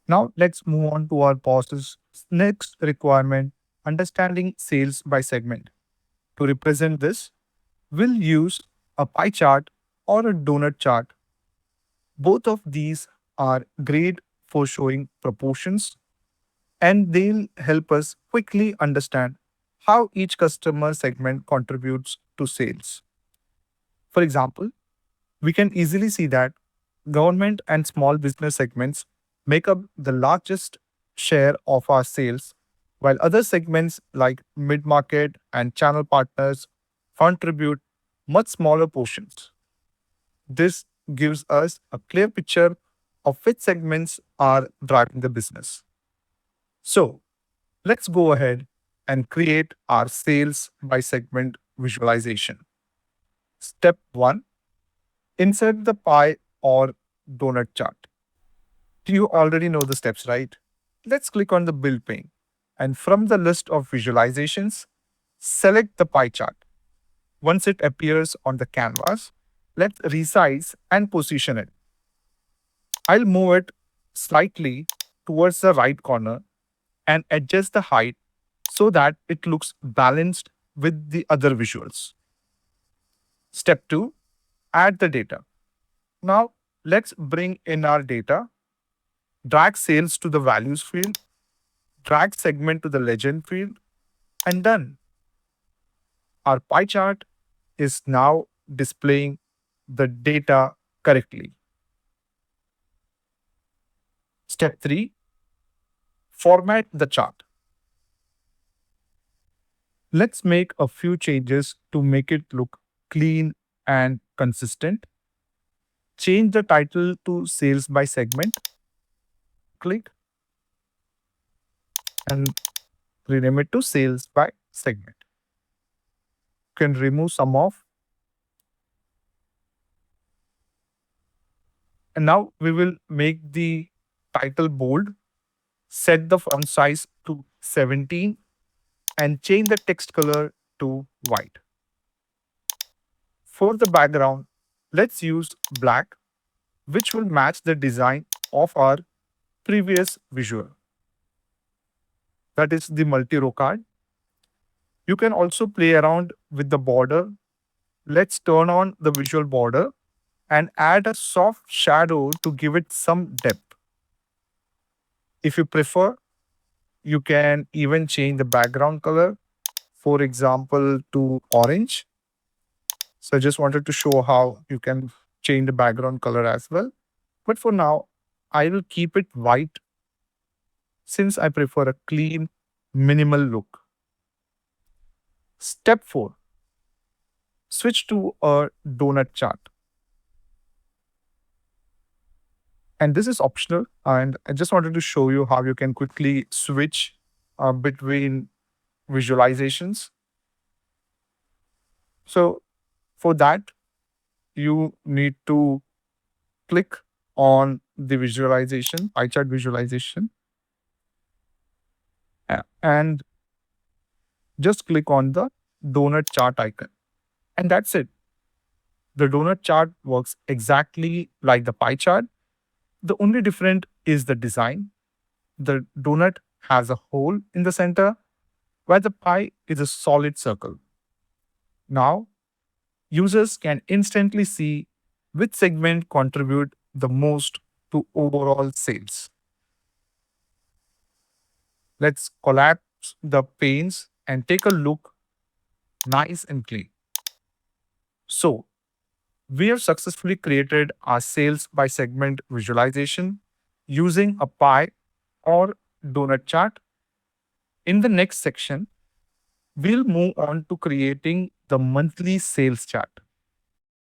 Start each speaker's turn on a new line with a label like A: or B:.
A: Now let's move on to our boss's next requirement, understanding sales by segment. To represent this, we'll use a pie chart or a donut chart. Both of these are great for showing proportions, and they'll help us quickly understand how each customer segment contributes to sales. For example, we can easily see that government and small business segments make up the largest share of our sales, while other segments like mid market and channel partners contribute much smaller portions. This gives us a clear picture of which segments are driving the business. So, let's go ahead and create our sales by segment visualization. Step 1, insert the pie or donut chart. You already know the steps, right? Let's click on the build pane. And from the list of visualizations, select the pie chart. Once it appears on the canvas, let's resize and position it. I'll move it slightly towards the right corner and adjust the height so that it looks balanced with the other visuals. Step 2, add the data. Now, let's bring in our data, drag sales to the values field, drag segment to the legend field, and done. Our pie chart is now displaying the data correctly. Step 3, format the chart. Let's make a few changes to make it look clean and consistent. Change the title to sales by segment. Click and rename it to sales by segment. You can remove some of. And now we will make the title bold, set the font size to 17 and change the text color to white. For the background, let's use black, which will match the design of our previous visual. That is the multi-row card. You can also play around with the border. Let's turn on the visual border and add a soft shadow to give it some depth. If you prefer, you can even change the background color, for example, to orange. So I just wanted to show how you can change the background color as well. But for now, I will keep it white since I prefer a clean, minimal look. Step 4, switch to a donut chart. And this is optional. And I just wanted to show you how you can quickly switch between visualizations. So for that, you need to click on the visualization, pie chart visualization, and just click on the donut chart icon. And that's it. The donut chart works exactly like the pie chart. The only different is the design. The donut has a hole in the center, while the pie is a solid circle. Now, users can instantly see which segment contribute the most to overall sales. Let's collapse the panes and take a look nice and clean. So, we have successfully created our sales by segment visualization using a pie or donut chart. In the next section, we'll move on to creating the monthly sales chart.